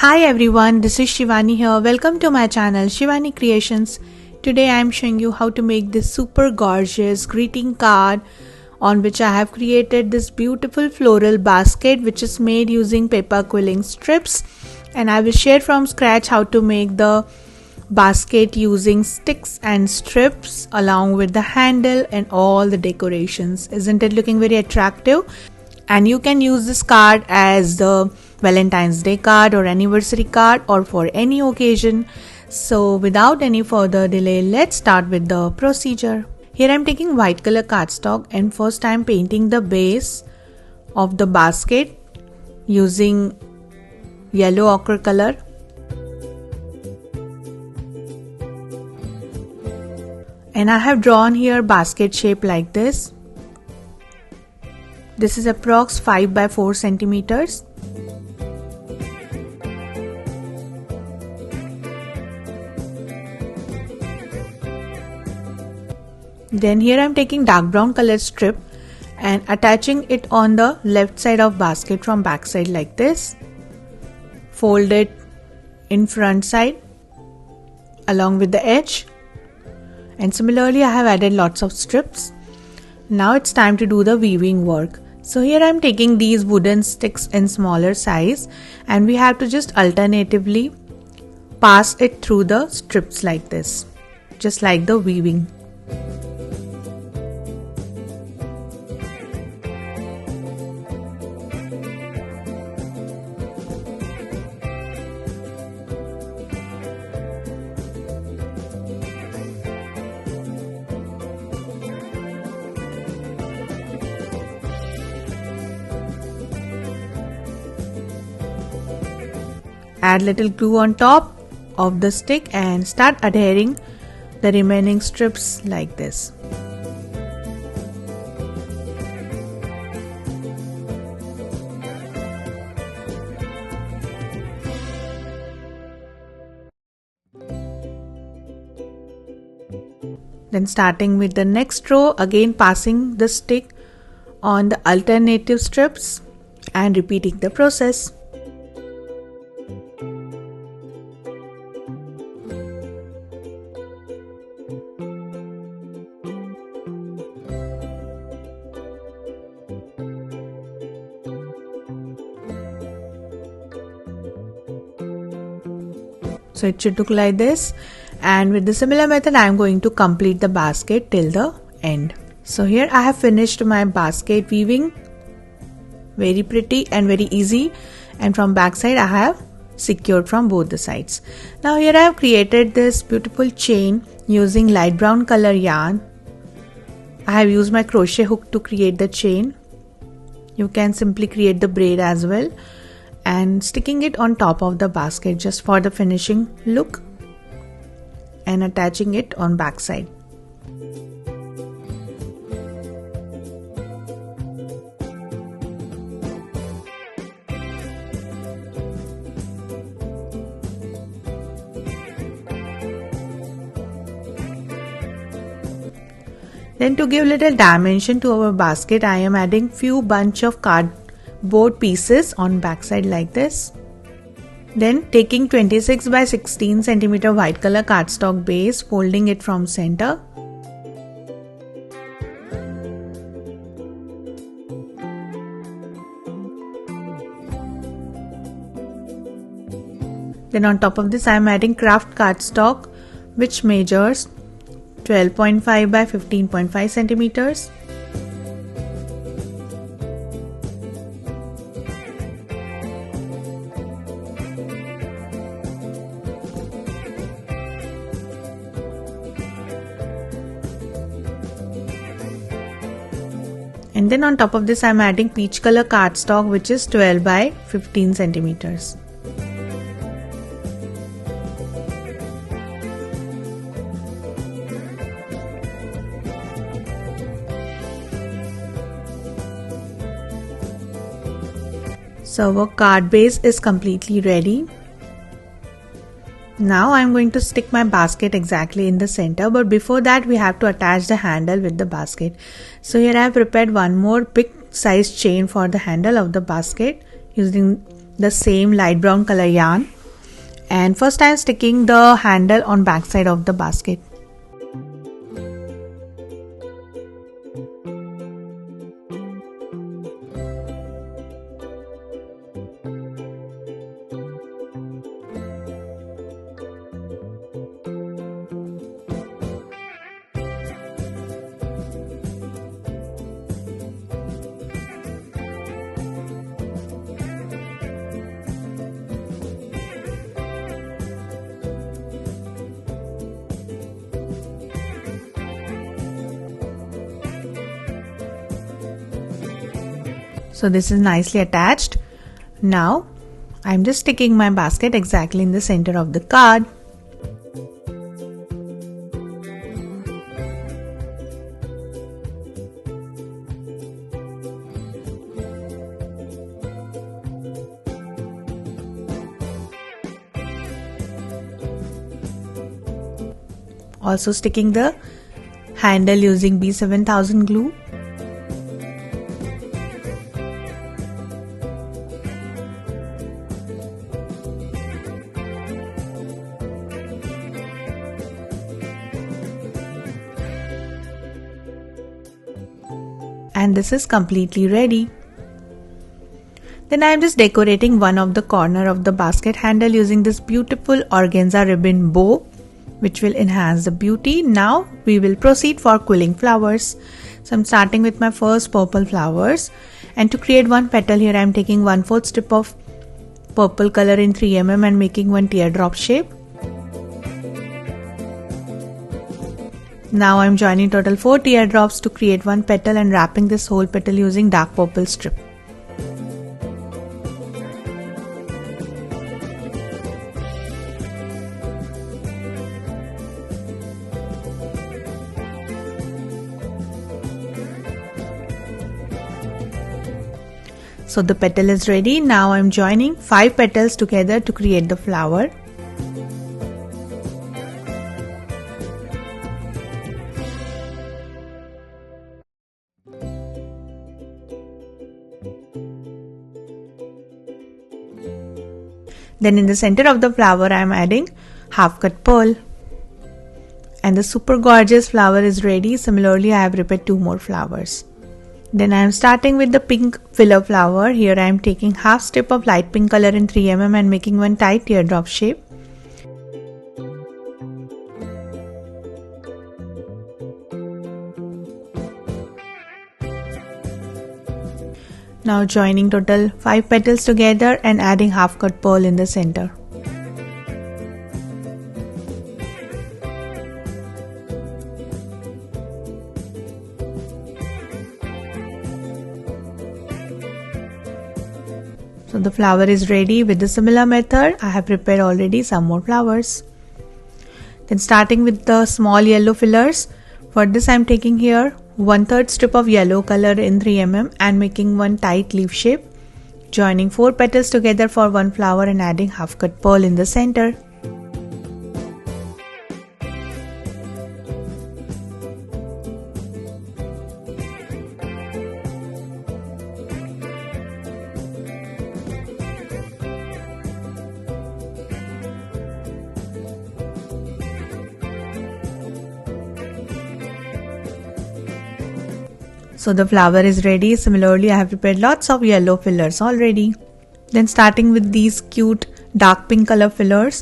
Hi everyone, this is Shivani here. Welcome to my channel Shivani Creations. Today I am showing you how to make this super gorgeous greeting card on which I have created this beautiful floral basket which is made using paper quilling strips, and I will share from scratch how to make the basket using sticks and strips along with the handle and all the decorations. Isn't it looking very attractive? And you can use this card as the Valentine's Day card or anniversary card or for any occasion. So without any further delay, let's start with the procedure. Here I am taking white color cardstock and first I am painting the base of the basket using yellow ochre color. And I have drawn here basket shape like this. This is approx 5 by 4 centimeters. Then here I am taking dark brown color strip and attaching it on the left side of basket from back side like this. Fold it in front side along with the edge. And similarly I have added lots of strips. Now it's time to do the weaving work. So here I am taking these wooden sticks in smaller size and we have to just alternatively pass it through the strips like this, just like the weaving. Add little glue on top of the stick and start adhering the remaining strips like this. Then starting with the next row, again passing the stick on the alternative strips and repeating the process. So it should look like this, and with the similar method I am going to complete the basket till the end. So here I have finished my basket weaving, very pretty and very easy, and from back side I have secured from both the sides. Now here I have created this beautiful chain using light brown color yarn. I have used my crochet hook to create the chain. You can simply create the braid as well, and sticking it on top of the basket just for the finishing look and attaching it on back side. Then to give little dimension to our basket, I am adding few bunch of cardboard pieces on backside like this. Then taking 26 by 16 centimeter white color cardstock base, folding it from center. Then on top of this I am adding craft cardstock which measures 12.5 by 15.5 centimeters. And then on top of this I am adding peach color cardstock which is 12 by 15 centimeters. So our card base is completely ready. Now I am going to stick my basket exactly in the center, but before that we have to attach the handle with the basket. So here I have prepared one more big size chain for the handle of the basket using the same light brown color yarn, and first I am sticking the handle on back side of the basket. So this is nicely attached. Now I'm just sticking my basket exactly in the center of the card. Also sticking the handle using B7000 glue. And this is completely ready. Then I am just decorating one of the corner of the basket handle using this beautiful organza ribbon bow, which will enhance the beauty. Now we will proceed for quilling flowers. So I'm starting with my first purple flowers, and to create one petal here I am taking 1/4 strip of purple color in 3 mm and making one teardrop shape. Now I am joining total 4 teardrops to create one petal and wrapping this whole petal using dark purple strip. So the petal is ready. Now I am joining 5 petals together to create the flower. Then in the center of the flower I am adding half cut pearl. And the super gorgeous flower is ready. Similarly I have prepared 2 more flowers. Then I am starting with the pink filler flower. Here I am taking half strip of light pink color in 3 mm and making one tight teardrop shape. Now joining total 5 petals together and adding half cut pearl in the center. So the flower is ready. With the similar method I have prepared already some more flowers. Then starting with the small yellow fillers. For this I am taking here 1/3 strip of yellow color in 3 mm and making one tight leaf shape. Joining 4 petals together for one flower and adding half cut pearl in the center. So the flower is ready. Similarly I have prepared lots of yellow fillers already. Then starting with these cute dark pink color fillers.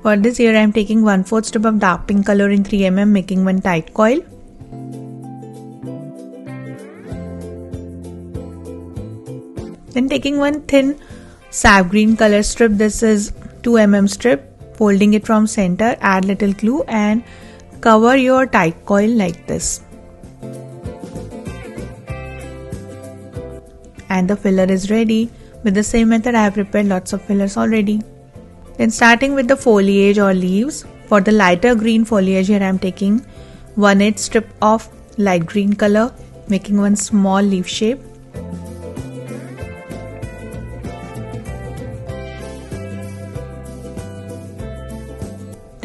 For this here I am taking 1/4 strip of dark pink color in 3 mm making one tight coil. Then taking one thin sap green color strip. This is 2 mm strip. Folding it from center, add little glue and cover your tight coil like this. And the filler is ready. With the same method I have prepared lots of fillers already. Then starting with the foliage or leaves. For the lighter green foliage here I am taking 1/8 strip of light green color making one small leaf shape.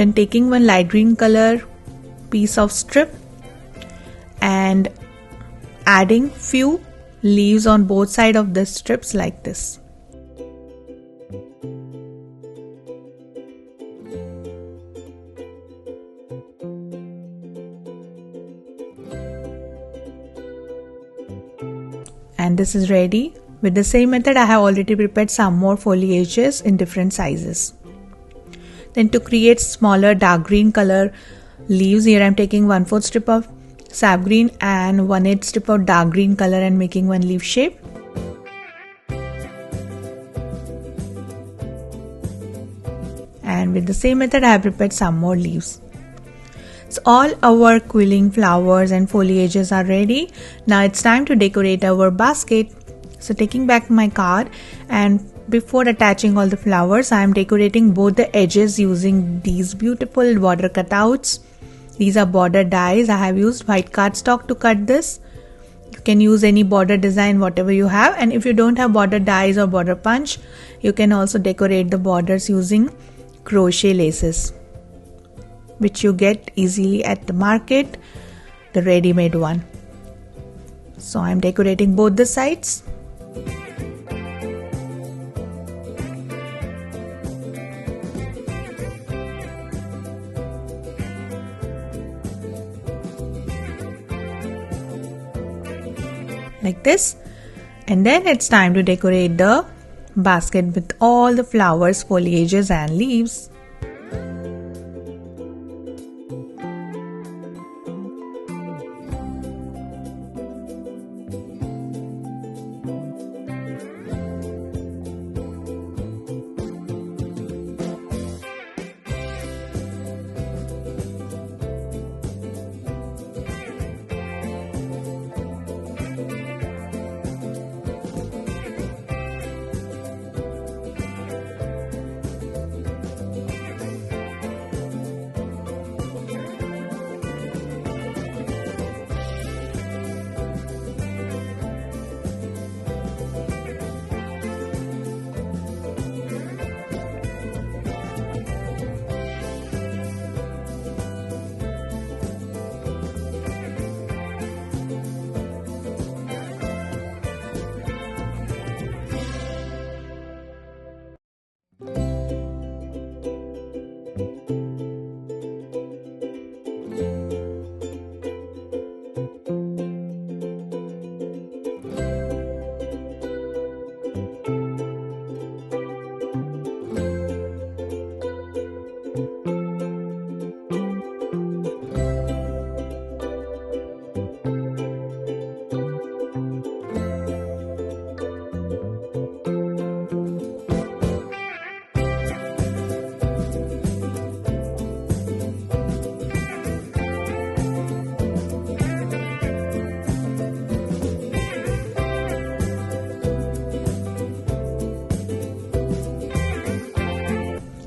Then taking one light green color piece of strip and adding few leaves on both sides of the strips like this. And this is ready. With the same method, I have already prepared some more foliages in different sizes. Then to create smaller dark green color leaves, here I am taking 1/4 strip of sap green and 1/8 strip of dark green color and making one leaf shape. And with the same method, I have prepared some more leaves. So all our quilling flowers and foliages are ready. Now it's time to decorate our basket. So taking back my card, and before attaching all the flowers, I am decorating both the edges using these beautiful border cutouts. These are border dies. I have used white cardstock to cut this. You can use any border design, whatever you have. And if you don't have border dies or border punch, you can also decorate the borders using crochet laces, which you get easily at the market, the ready-made one. So I'm decorating both the sides. Like this. And then it's time to decorate the basket with all the flowers, foliages and leaves.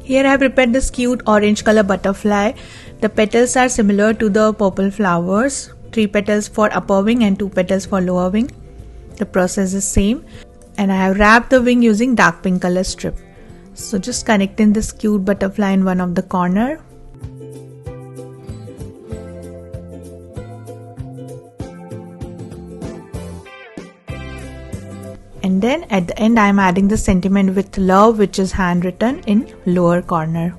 Here I have prepared this cute orange color butterfly. The petals are similar to the purple flowers. 3 petals for upper wing and 2 petals for lower wing. The process is same. And I have wrapped the wing using dark pink color strip. So just connecting this cute butterfly in one of the corner. And then at the end I am adding the sentiment with love, which is handwritten in lower corner.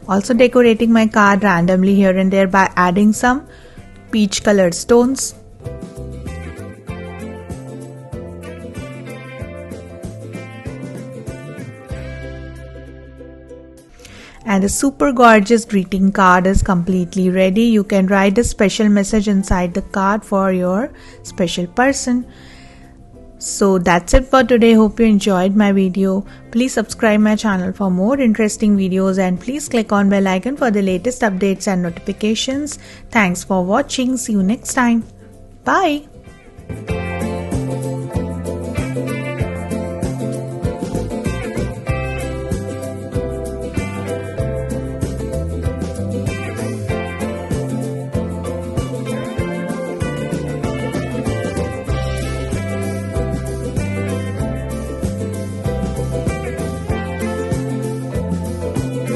Also decorating my card randomly here and there by adding some peach colored stones. And the super gorgeous greeting card is completely ready. You can write a special message inside the card for your special person. So that's it for today. Hope you enjoyed my video. Please subscribe my channel for more interesting videos and please click on bell icon for the latest updates and notifications. Thanks for watching. See you next time. Bye.